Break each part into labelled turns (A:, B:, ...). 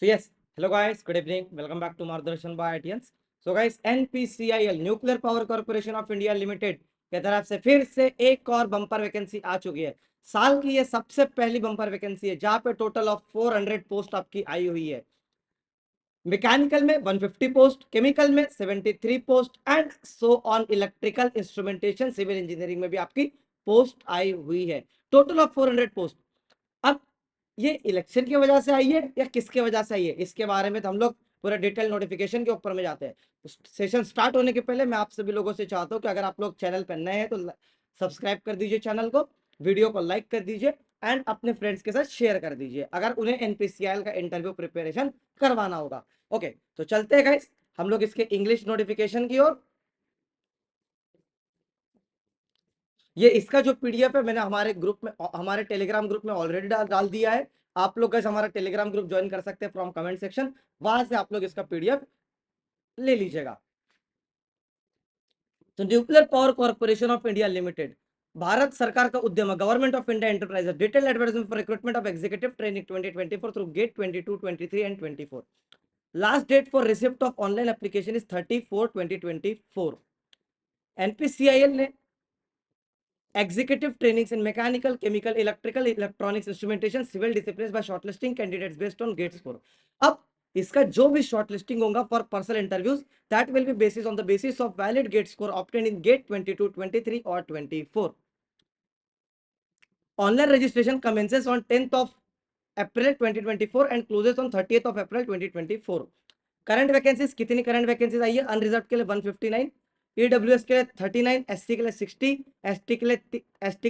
A: So yes, hello guys, good evening. Welcome back to Margdarshan by ITNs. So guys, NPCIL nuclear power corporation of India limited की तरफ से फिर से एक और बम्पर वैकेंसी आ चुकी है। साल की ये सबसे पहली बम्पर वैकेंसी है जहां पे टोटल ऑफ 400 पोस्ट आपकी आई हुई है। मैकेनिकल में 150 पोस्ट, केमिकल में 73 post and so on electrical instrumentation civil engineering में भी आपकी पोस्ट आई हुई है। Total of 400 post. अब ये इलेक्शन की वजह से आई है या किसके वजह से आई है, इसके बारे में तो हम लोग पूरा डिटेल नोटिफिकेशन के ऊपर में जाते हैं। सेशन स्टार्ट होने के पहले मैं आप सभी लोगों से चाहता हूँ कि अगर आप लोग चैनल पर नए हैं तो सब्सक्राइब कर दीजिए चैनल को, वीडियो को लाइक कर दीजिए एंड अपने फ्रेंड्स के साथ शेयर कर दीजिए अगर उन्हें एनपीसीआईएल का इंटरव्यू प्रिपरेशन करवाना होगा। ओके, तो चलते हैं गाइस हम लोग इसके इंग्लिश नोटिफिकेशन की ओर। ये इसका जो पीडीएफ है मैंने हमारे ग्रुप में, हमारे टेलीग्राम ग्रुप में ऑलरेडी डाल दिया है। आप लोग कैसे हमारा टेलीग्राम ग्रुप ज्वाइन कर सकते हैं फ्रॉम कमेंट सेक्शन, वहां से आप लोग इसका पीडीएफ ले लीजिएगा। तो nuclear power corporation of India limited भारत सरकार का उद्यम, government of India enterprises, detail advertisement for recruitment of executive training 2024 through GATE 22, 23 and 24। Last date for receipt of online application is 30/4/2024। NPCIL ने executive trainings in mechanical, chemical, electrical, electronics, instrumentation, civil disciplines by shortlisting candidates based on gate score। अब इसका जो भी shortlisting होगा for personal interviews that will be basis on the basis of valid gate score obtained in gate 22, 23 or 24। Online registration commences on 10th of April 2024 and closes on 30th of April 2024। Current vacancies कितनी current vacancies आई है? Unreserved के लिए 159, EWS के लिए 39, SC के लिए 60, ST के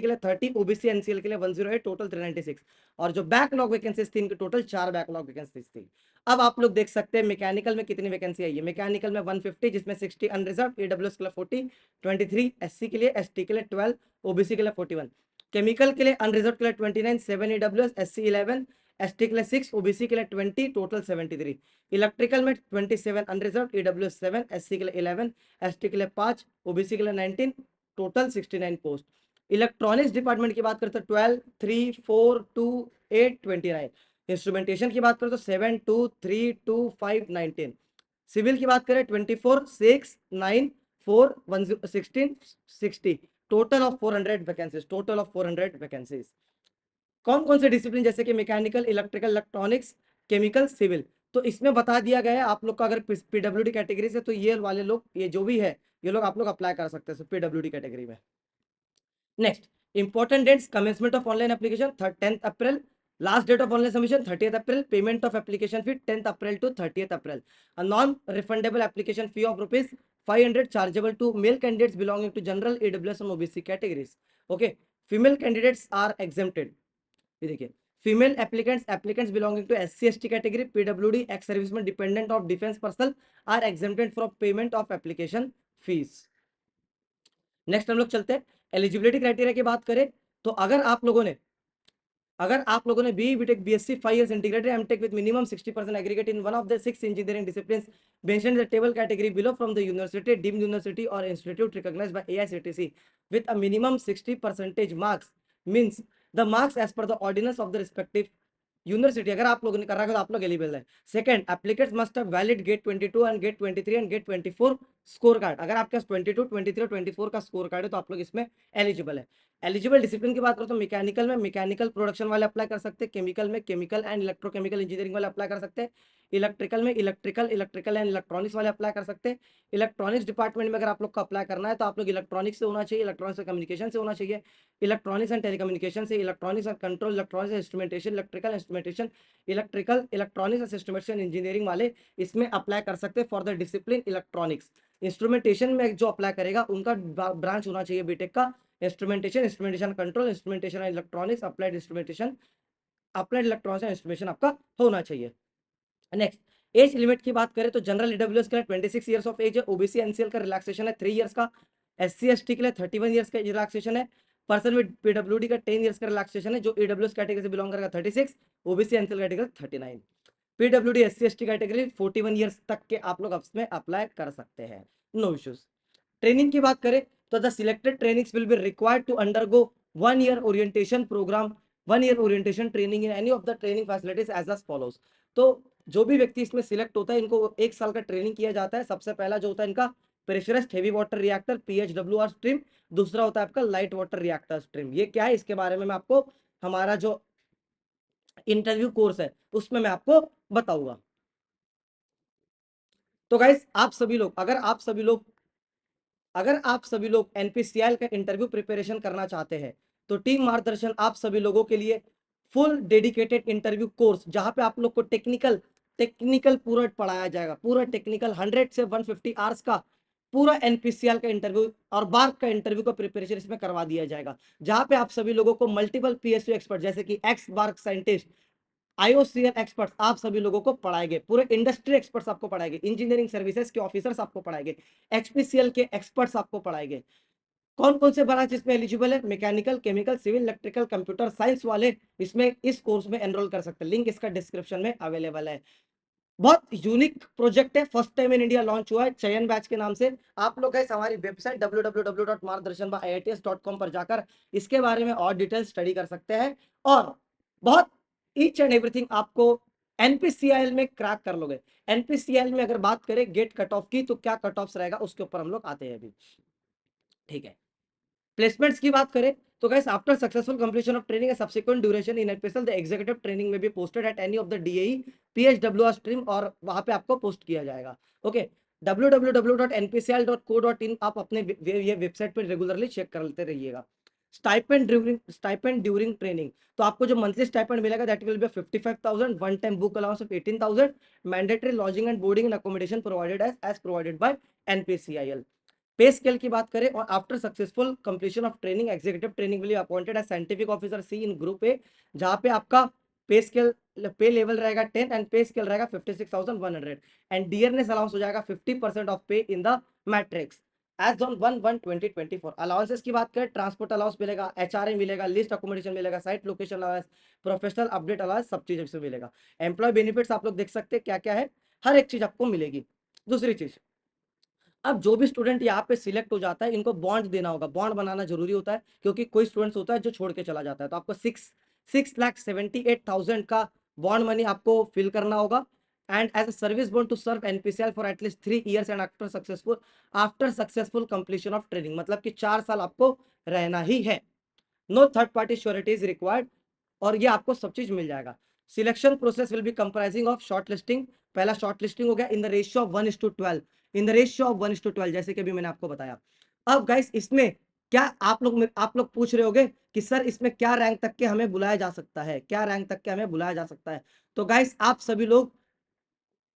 A: लिए 30, ओबीसी एनसीएल के लिए 108, टोटल 396। और जो बैकलॉग वैकेंसीज थी इनके टोटल 4 बैकलॉग वैकेंसीज थी। अब आप लोग देख सकते हैं मैकेनिकल में कितनी वैकेंसी आई है। मैकेनिकल में 150 जिसमें 60 अनरिजर्व, ईडब्ल्यूएस के लिए 40, 23 एससी के लिए, एसटी के लिए 12, ओबीसी के लिए 41। केमिकल के लिए अनरिजर्व के लिए 29, 7 ईडब्ल्यूएस, एससी 11, एसटी के लिए 6, ओबीसी के लिए 20, टोटल 73। इलेक्ट्रिकल में 27 अनरिजर्व, ईडब्ल्यूएस 7, एससी के लिए 11, एसटी के लिए 5, ओबीसी के लिए 19, टोटल 69 पोस्ट। इलेक्ट्रॉनिक्स डिपार्टमेंट की बात करते हैं 12, 3, 4, 2, 8, 29। इंस्ट्रूमेंटेशन की बात करें तो 7, 2, 3, 2, 5, 19। सिविल की बात करें 24, 6, 9, 4, 16, 60। Total of 400 vacancies, total of 400 vacancies. कौन कौन से डिसिप्लिन जैसे कि mechanical, electrical, electronics, chemical, civil, तो इसमें बता दिया गया है आप लोग का अगर पीडब्ल्यूडी कैटेगरी से तो ये वाले लोग, ये जो भी है ये लोग आप लोग अप्लाई कर सकते हैं पीडब्ल्यूडी कैटेगरी में। Next, important dates, commencement of online application 10th April, last date of online submission 30th April, payment of application fee 10th April to 30th April. A non refundable application fee of ₹500 chargeable to male candidates belonging to general, EWS और OBC categories. Okay, female candidates are exempted. ये देखिए, female applicants belonging to SC ST category, PWD, ex servicemen, dependent of defence personnel are exempted from payment of application fees. Next हम लोग चलते हैं eligibility criteria की बात करें तो अगर आप लोगों ने B BTech BSc 5 years integrated MTech with minimum 60% aggregate in one of the 6 engineering disciplines mentioned in the table category below from the university, deemed university और institute recognised by AICTE with a minimum 60% marks means the marks as per the ordinance of the respective university अगर आप लोगों ने कर रखा है तो आप लोग एलिजिबल है। Second, applicants must have valid GATE 22 and GATE 23 and GATE 24 score card. अगर आपके पास 22, 23 और 24 का स्कोर कार्ड है तो आप लोग इसमें एलिजिबल है। एलिजिबल डिसिप्लिन की बात करो तो मैकेनिकल में मैकेनिकल प्रोडक्शन वाले अप्लाई कर सकते हैं, केमिकल में केमिकल एंड इलेक्ट्रोकेमिकल इंजीनियरिंग वाले अप्लाई कर सकते हैं, इलेक्ट्रिकल में इलेक्ट्रिकल एंड इलेक्ट्रॉनिक्स वाले अप्लाई कर सकते हैं। इलेक्ट्रॉनिक्स डिपार्टमेंट में अगर आप लोग को अप्लाई करना है तो आप लोग इलेक्ट्रॉनिक्स से होना चाहिए, इलेक्ट्रॉनिक्स से कम्युनिकेशन से होना चाहिए, इलेक्ट्रॉनिक्स एंड टेलीकम्युनिकेशन से, electronics and control, electronics instrumentation, electrical instrumentation, electrical, electronics instrumentation engineering वाले इसमें अप्लाई कर सकते हैं for the discipline electronics. Instrumentation में जो अप्लाई करेगा उनका ब्रांच होना चाहिए बीटेक का instrumentation, instrumentation control, instrumentation electronics, applied instrumentation, applied electronics and instrumentation आपका होना चाहिए। नेक्स्ट, एज लिमिट की बात करें तो जनरल ईडब्ल्यूएस के लिए 26 ईयर्स ऑफ एज है, ओबीसी एनसीएल का रिलैक्सेशन है 3 ईयर्स का, एससी एसटी के लिए 31 ईयर्स का रिलैक्सेशन है, पर्सन विद पीडब्ल्यूडी का 10 ईयर्स का रिलैक्सेशन है, जो ईडब्ल्यूएस कैटेगरी से बिलोंग करेगा 36, OBC NCL category 39, PWD SC ST category 41 years तक के आप लोग उसमें अप्लाई कर सकते हैं, नो इश्यूज। ट्रेनिंग की बात करें तो the selected trainings will be required to undergo 1 year orientation programme 1 year orientation training in any of the training facilities as follows. तो जो भी व्यक्ति इसमें सिलेक्ट होता है इनको 1 साल का ट्रेनिंग किया जाता है। सबसे पहला जो होता है इनका pressurised heavy water reactor PHWR stream, दूसरा होता है आपका लाइट वाटर रिएक्टर स्ट्रीम। ये क्या है इसके बारे में मैं आपको हमारा जो इंटरव्यू कोर्स है उसमें मैं आपको बताऊंगा। तो गाइस अगर आप सभी लोग एनपीसीआई का इंटरव्यू प्रिपरेशन करना चाहते हैं तो टीम मार्गदर्शन आप सभी लोगों के लिए फुल डेडिकेटेड इंटरव्यू कोर्स, जहां पे आप लोग को टेक्निकल पूरा पढ़ाया जाएगा, पूरा टेक्निकल 100 से 150 आवर्स का पूरा एनपीसीआई का इंटरव्यू और बार्क का इंटरव्यू का प्रिपरेशन इसमें करवा दिया जाएगा, जहां पे आप सभी लोगों को मल्टीपल पीएसयू एक्सपर्ट जैसे कि ex BARC scientist, IOCL experts आप सभी लोगों को पढ़ाएंगे, पूरे इंडस्ट्री एक्सपर्ट्स आपको पढ़ाएंगे, इंजीनियरिंग सर्विसेज के ऑफिसर्स आपको पढ़ाएंगे, एचपीसीएल के एक्सपर्ट्स आपको पढ़ाएंगे। कौन कौन से ब्रांच इसमें एलिजिबल है? Mechanical, chemical, civil, electrical, computer science वाले इसमें इस कोर्स में एनरोल कर सकते हैं। लिंक इसका डिस्क्रिप्शन में अवेलेबल है। बहुत यूनिक प्रोजेक्ट है, first time in India launch हुआ है चयन बैच के नाम से। आप लोग है हमारी वेबसाइट www.margdarshan.iits.com पर जाकर इसके बारे में और डिटेल स्टडी कर सकते हैं और बहुत ईच एंड एवरीथिंग आपको एनपीसीआई में क्रैक कर लोगे। एनपीसीआई में अगर बात करें गेट कट ऑफ की तो क्या कट ऑफ रहेगा उसके ऊपर हम लोग आते हैं अभी। ठीक है, प्लेसमेंट्स की बात करें तो guys after successful completion of training subsequent duration in NPSL the executive training में भी posted at any of the DAE PHWR stream और वहां पे आपको पोस्ट किया जाएगा। ओके, www.npcl.co.in आप अपने ये वेबसाइट पर रेगुलरली चेक करते रहिएगा। स्टाइपेंड ड्यूरिंग ट्रेनिंग, तो आपको जो मंथली स्टाइपेंड मिलेगा that will be 55,000, one time book allowance of 18,000, mandatory lodging and boarding and accommodation provided as provided by NPCIL. Pay scale की बात करें और after successful completion of training executive training will be appointed as scientific officer C in group A, जहां पे आपका पे scale पे level रहेगा 10 एंड पे स्केल रहेगा 56,100 एंड डियरनेस अलाउंस हो जाएगा 50% of pay in the matrix as on 1/1/2024। Allowances की बात करें ट्रांसपोर्ट अलाउंस मिलेगा, एचआरए मिलेगा, लिस्ट अकोमोडेशन मिलेगा, site location allowance, professional update allowance, सब चीज से मिलेगा। एम्प्लॉय बेनिफिट्स आप लोग देख सकते हैं क्या क्या है, हर एक चीज आपको मिलेगी। दूसरी चीज, अब जो भी स्टूडेंट यहाँ पे सिलेक्ट हो जाता है इनको बॉन्ड देना होगा, बॉन्ड बनाना जरूरी होता है क्योंकि कोई स्टूडेंट्स होता है जो छोड़ के चला जाता है, तो आपको 6,78,000 का बॉन्ड मनी आपको फिल करना होगा and as a service bond to serve NPCL for at least 3 years and after successful completion of training, मतलब कि 4 साल आपको रहना ही है। No third party surety is required और ये आपको सब चीज मिल जाएगा। Selection process will be comprising of short listing, पहला शॉर्ट लिस्टिंग हो गया in the ratio of 1:12, in the ratio of 1:12 जैसे कि अभी मैंने आपको बताया। अब गाइस इसमें क्या आप लोग पूछ रहे होगे कि सर इसमें क्या रैंक तक के हमें बुलाया जा सकता है, क्या रैंक तक के हमें बुलाया जा सकता है? तो गाइस आप सभी लोग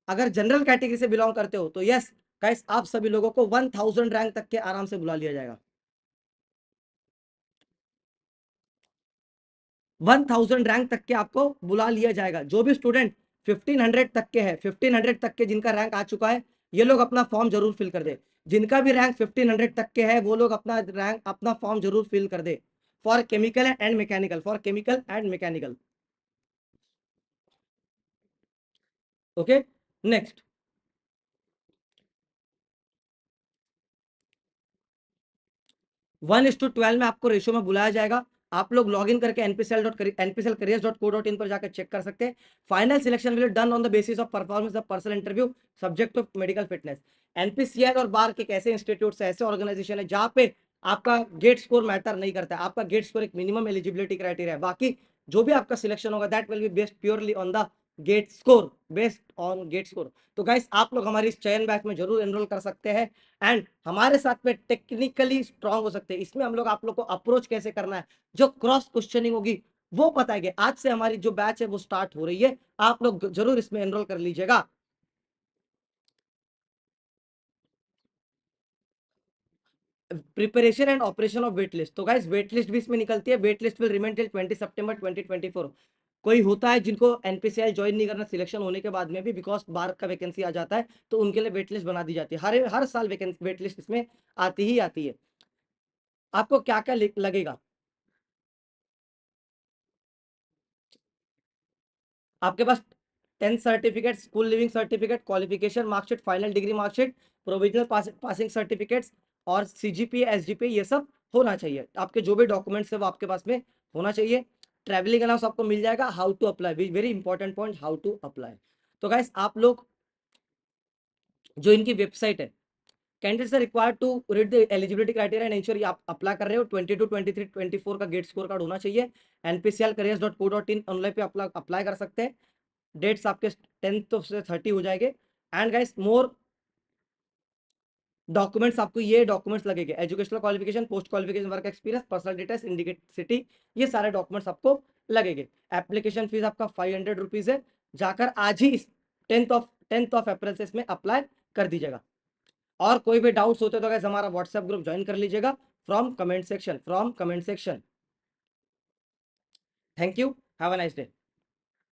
A: अगर जनरल कैटेगरी से बिलोंग करते हो तो यस गाइस आप सभी लोगों को 1000 रैंक तक के आराम से बुला लिया जाएगा। 1000 रैंक तक के आपको बुला लिया जाएगा। जो भी स्टूडेंट 1500 तक के है, 1500 तक के जिनका रैंक आ चुका है ये लोग अपना फॉर्म जरूर फिल कर दे। जिनका भी रैंक 1500 तक के है वो लोग अपना फॉर्म जरूर फिल कर दे for chemical and mechanical, for chemical and mechanical. Okay, next 1:12 में आपको रेशियो में बुलाया जाएगा। आप लोग लॉग इन करके npcl.careers.co.in पर जाकर चेक कर सकते हैं। Final selection will done on the basis of performance of personal interview subject of medical fitness. NPCI और बार के ऐसे इंस्टीट्यूट ऐसे ऑर्गेनाइजेशन है जहां पे आपका गेट स्कोर मैटर नहीं करता है, आपका गेट स्कोर एक मिनिमम एलिजिबिलिटी क्राइटेरिया है, बाकी जो भी आपका सिलेक्शन होगा that will be based purely on the GATE score, based on GATE score. तो गाइस आप लोग हमारी इस चयन बैच में जरूर एनरोल कर सकते हैं एंड हमारे साथ में टेक्निकली स्ट्रांग हो सकते हैं। इसमें हम लोग आप लोग को अप्रोच कैसे करना है, जो क्रॉस क्वेश्चनिंग होगी वो बताएंगे। आज से हमारी जो बैच है वो स्टार्ट हो रही है, आप लोग जरूर इसमें एनरोल कर लीजिएगा। Preparation and operation of wait list, तो गाइस वेट लिस्ट भी इसमें निकलती है। Wait list will remain till 20 सितंबर 2024। कोई होता है जिनको एनपीसीआई ज्वाइन नहीं करना सिलेक्शन होने के बाद में भी, बिकॉज बार का वैकेंसी आ जाता है तो उनके लिए वेट लिस्ट बना दी जाती है। हर साल वैकेंसी वेट लिस्ट इसमें आती ही आती है। आपको क्या क्या लगेगा, आपके पास 10th certificate, school leaving certificate, qualification marksheet, final decree marksheet, provisional passing certificates और सीजीपीए एसजीपीए ये सब होना चाहिए। आपके जो भी डॉक्यूमेंट्स है वो आपके पास में होना चाहिए। ट्रैवलिंग अलाउंस आपको मिल जाएगा। How to apply, very important point, how to apply. तो गाइस आप लोग जो इनकी वेबसाइट है, candidates are required to read the eligibility criteria and ensure आप अप्लाई कर रहे हो 22, 23, 24 का गेट स्कोर कार्ड होना चाहिए। npclcareers.co.in ऑनलाइन पे अप्लाई कर सकते हैं। डेट्स आपके 10 से 30 हो जाएंगे। एंड गाइस मोर डॉक्यूमेंट्स आपको ये डॉक्यूमेंट्स लगेंगे, educational qualification, post qualification, work experience, personal details, indicate city, ये सारे डॉक्यूमेंट्स आपको लगेंगे। एप्लीकेशन फीस आपका 500 रुपीज है। जाकर आज ही 10th ऑफ अप्रैल से इसमें अप्लाई कर दीजिएगा। और कोई भी डाउट्स होते तो गाइस हमारा व्हाट्सएप ग्रुप ज्वाइन कर लीजिएगा from comment section. Thank you, have a nice day.